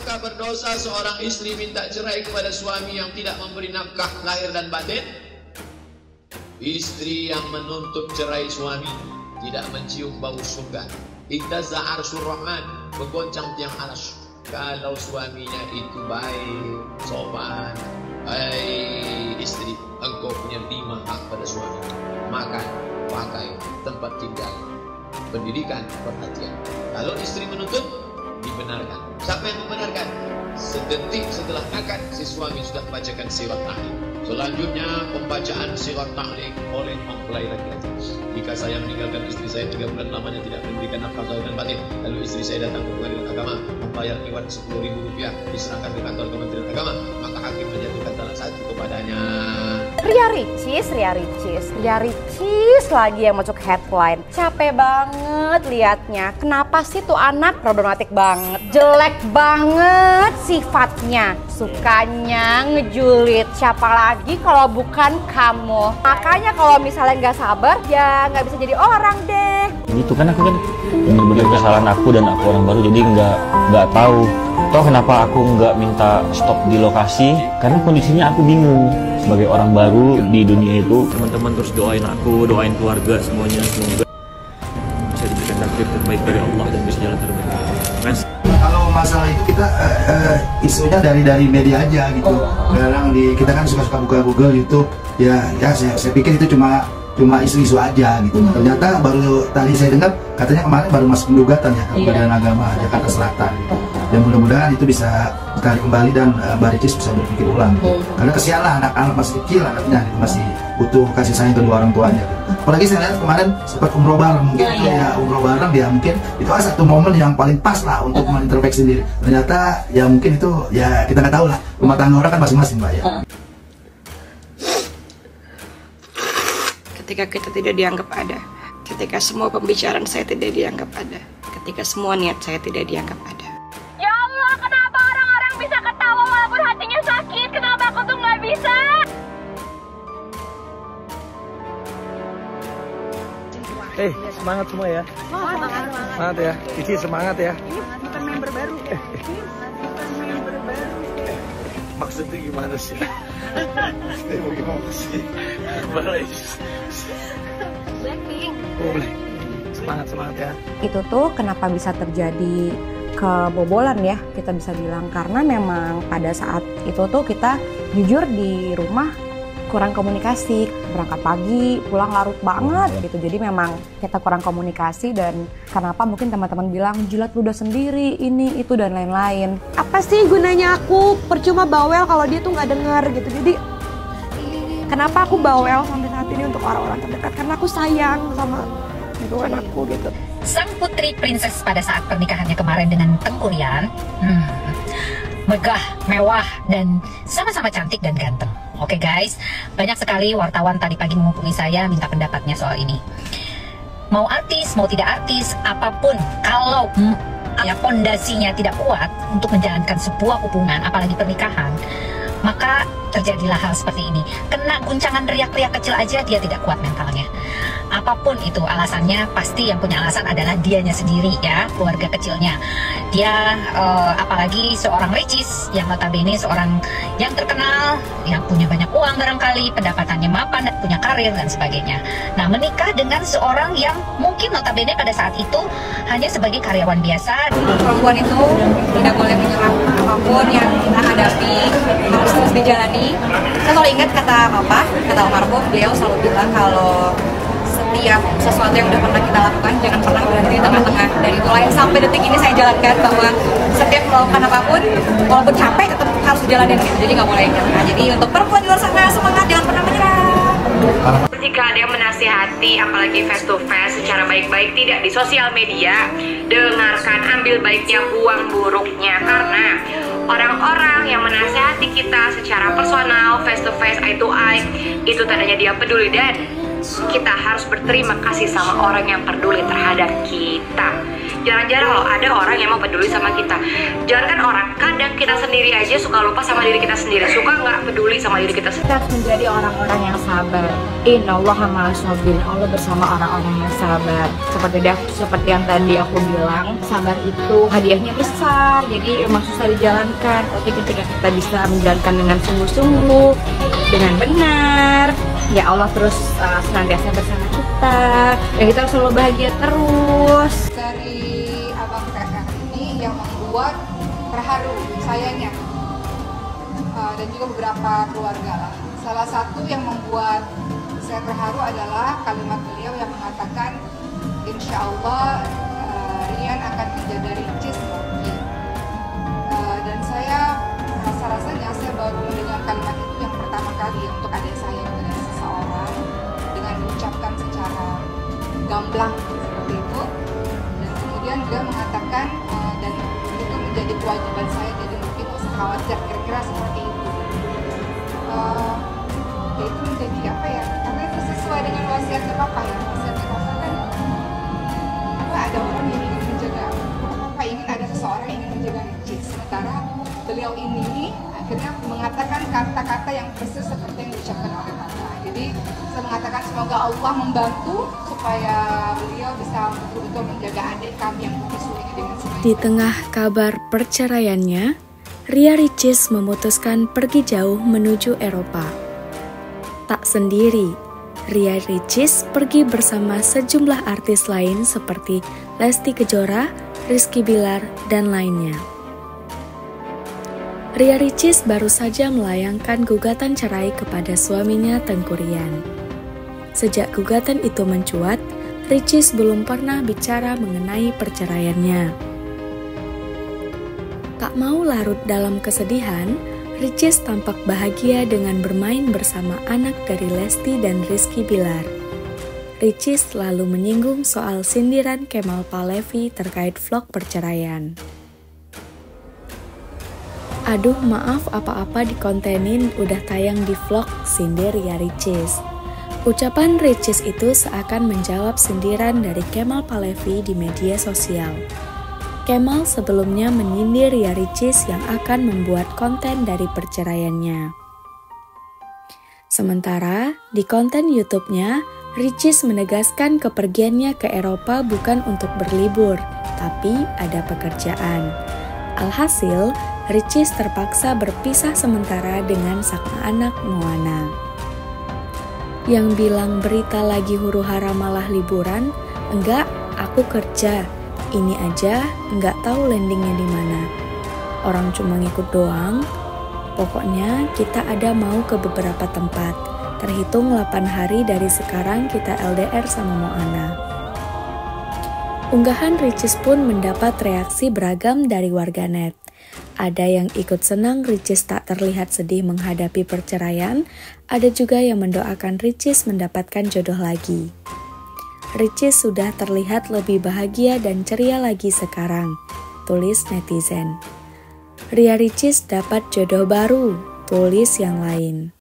Apakah berdosa seorang istri minta cerai kepada suami yang tidak memberi nafkah lahir dan batin? Istri yang menuntut cerai suami tidak mencium bau surga. Ihtazza arsyur rahman, bergoncang tiang arsy. Kalau suaminya itu baik, sopan. Hai istri, engkau punya 5 hak pada suami: makan, pakai, tempat tinggal, pendidikan, perhatian. Kalau istri menuntut, dibenarkan. Siapa yang membenarkan? Sedetik setelah akad, si suami sudah bacakan sirat tahlik. Selanjutnya pembacaan sirat tahlik oleh mempelai laki-laki. Jika saya meninggalkan istri saya 3 bulan lamanya tidak memberikan nafkah lahir dan batin, lalu istri saya datang ke pengadilan agama membayar iuran Rp10.000 diserahkan ke kantor Kementerian Agama, maka hakim menjatuhkan talak 1 kepadanya. Ria Ricis lagi yang masuk headline. Capek banget liatnya. Kenapa sih tuh anak problematik banget, jelek banget sifatnya, sukanya ngejulit. Siapa lagi kalau bukan kamu? Makanya kalau misalnya nggak sabar, ya nggak bisa jadi orang deh. Gitu kan, aku kan bener-bener kesalahan aku dan aku orang baru, jadi nggak tahu. Toh kenapa aku nggak minta stop di lokasi? Karena kondisinya aku bingung. Sebagai orang baru di dunia itu, teman-teman terus doain aku, doain keluarga semuanya, semoga bisa diberikan takdir terbaik dari Allah dan bisa jalan terbaik. Kalau masalah itu kita isunya dari media aja gitu. Sekarang kita kan suka buka Google, YouTube, ya saya pikir itu cuma isu-isu aja gitu. Ternyata baru tadi saya dengar katanya kemarin baru masuk gugatan ya ke Pengadilan Agama Jakarta Selatan gitu. Dan mudah-mudahan itu bisa ditarik kembali dan Mbak Ricis bisa berpikir ulang gitu. Karena kesian lah anak-anak masih kecil, anaknya gitu, masih butuh kasih sayang kedua orang tuanya gitu. Apalagi saya lihat kemarin sempat umroh bareng, mungkin ya umroh bareng dia mungkin itu satu momen yang paling pas lah untuk mengintrospeksi diri. Ternyata ya mungkin itu ya kita nggak tahu lah, rumah tangga orang kan masing-masing Mbak ya. Ketika kita tidak dianggap ada, ketika semua pembicaraan saya tidak dianggap ada, ketika semua niat saya tidak dianggap ada. Ya Allah, kenapa orang-orang bisa ketawa walaupun hatinya sakit? Kenapa aku tuh nggak bisa? Semangat semua ya. Semangat ya. Cici semangat ya. Ini bukan member baru. Bukan member baru. Maksudnya gimana sih? Mau gimana sih? Blackpink. Semangat ya. Itu tuh kenapa bisa terjadi kebobolan ya, kita bisa bilang, karena memang pada saat itu tuh kita jujur di rumah kurang komunikasi, berangkat pagi pulang larut banget gitu. Jadi memang kita kurang komunikasi, dan kenapa mungkin teman-teman bilang jilat ludah sendiri ini itu dan lain-lain. Apa sih gunanya aku percuma bawel kalau dia tuh nggak dengar gitu. Jadi kenapa aku bawel sampai saat ini untuk orang-orang terdekat? Karena aku sayang sama lingkungan aku gitu. Sang putri princess pada saat pernikahannya kemarin dengan Tengku Ryan, megah, mewah, dan sama-sama cantik dan ganteng. Oke guys, banyak sekali wartawan tadi pagi menghubungi saya minta pendapatnya soal ini. Mau artis, mau tidak artis, apapun, kalau ya pondasinya tidak kuat untuk menjalankan sebuah hubungan, apalagi pernikahan, maka terjadilah hal seperti ini. Kena guncangan riak-riak kecil aja dia tidak kuat mentalnya. Apapun itu alasannya, pasti yang punya alasan adalah dianya sendiri ya, keluarga kecilnya. Dia apalagi seorang Ricis yang notabene seorang yang terkenal, yang punya banyak uang barangkali, pendapatannya mapan, punya karir dan sebagainya. Nah, menikah dengan seorang yang mungkin notabene pada saat itu hanya sebagai karyawan biasa. Perempuan itu tidak boleh menyerah apapun yang kita hadapi, harus terus dijalani. Saya selalu ingat kata Papa, kata almarhum, beliau selalu bilang kalau setiap sesuatu yang udah pernah kita lakukan jangan pernah berhenti di tengah-tengah. Dan itulah yang sampai detik ini saya jalankan, bahwa setiap melakukan apapun walaupun capek tetap harus dijalanin gitu. Jadi nggak boleh nyerah. Jadi untuk perempuan di luar sana, semangat, jangan pernah menyerah. Jika ada yang menasihati, apalagi face to face secara baik-baik, tidak di sosial media, dengarkan, ambil baiknya, buang buruknya. Karena orang-orang yang menasihati kita secara personal, face to face, eye to eye, itu tandanya dia peduli, dan kita harus berterima kasih sama orang yang peduli terhadap kita. Jarang-jarang loh ada orang yang mau peduli sama kita. Jangankan orang, kadang kita kita sendiri aja suka lupa sama diri kita sendiri, suka nggak peduli sama diri kita sendiri. Kita harus menjadi orang-orang yang sabar. Innallaha ma'as sabirin. Allah bersama orang-orang yang sabar. Seperti yang tadi aku bilang, sabar itu hadiahnya besar. Jadi emang susah dijalankan. Tapi ketika kita bisa menjalankan dengan sungguh-sungguh, dengan benar, ya Allah terus senantiasa bersama kita. Dan kita harus selalu bahagia terus. Dari Abang PR ini yang membuat terharu sayanya, dan juga beberapa keluarga lah. Salah satu yang membuat saya terharu adalah kalimat beliau yang mengatakan, insya Allah Rian akan menjadi ricis lagi. Dan saya rasa-rasanya saya baru mendengar kalimat itu yang pertama kali untuk adik saya kepada seseorang dengan diucapkan secara gamblang seperti itu. Dan kemudian dia mengatakan dan itu menjadi kewajiban saya, jadi mungkin usah khawatir, kira-kira seperti itu. Ya itu menjadi apa ya, karena itu sesuai dengan wasiatnya Papa ya. Wasiatnya Papa kan ada orang yang ingin menjaga, Papa ingin ada seseorang yang ingin menjaga ricis. Sementara beliau ini akhirnya mengatakan kata-kata yang persis seperti yang diucapkan oleh Papa. Jadi saya mengatakan semoga Allah membantu supaya beliau bisa betul-betul menjaga adik kami yang bisu ini dengan sebaik. Di tengah kabar perceraiannya, Ria Ricis memutuskan pergi jauh menuju Eropa. Tak sendiri, Ria Ricis pergi bersama sejumlah artis lain seperti Lesti Kejora, Rizky Bilar, dan lainnya. Ria Ricis baru saja melayangkan gugatan cerai kepada suaminya Tengku Rian. Sejak gugatan itu mencuat, Ricis belum pernah bicara mengenai perceraiannya. Tak mau larut dalam kesedihan, Ricis tampak bahagia dengan bermain bersama anak dari Lesti dan Rizky Bilar. Ricis lalu menyinggung soal sindiran Kemal Palevi terkait vlog perceraian. Aduh maaf apa-apa dikontenin udah tayang di vlog, sindir Ria Ricis. Ucapan Ricis itu seakan menjawab sindiran dari Kemal Palevi di media sosial. Kemal sebelumnya menyindir Ria Ricis yang akan membuat konten dari perceraiannya. Sementara di konten YouTube-nya, Ricis menegaskan kepergiannya ke Eropa bukan untuk berlibur, tapi ada pekerjaan. Alhasil, Ricis terpaksa berpisah sementara dengan sang anak Moana. Yang bilang berita lagi huru-hara malah liburan, enggak, aku kerja. Ini aja nggak tahu landingnya di mana. Orang cuma ngikut doang. Pokoknya kita ada mau ke beberapa tempat. Terhitung 8 hari dari sekarang kita LDR sama Moana. Unggahan Ricis pun mendapat reaksi beragam dari warganet. Ada yang ikut senang Ricis tak terlihat sedih menghadapi perceraian, ada juga yang mendoakan Ricis mendapatkan jodoh lagi. Ricis sudah terlihat lebih bahagia dan ceria lagi sekarang, tulis netizen. Ria Ricis dapat jodoh baru, tulis yang lain.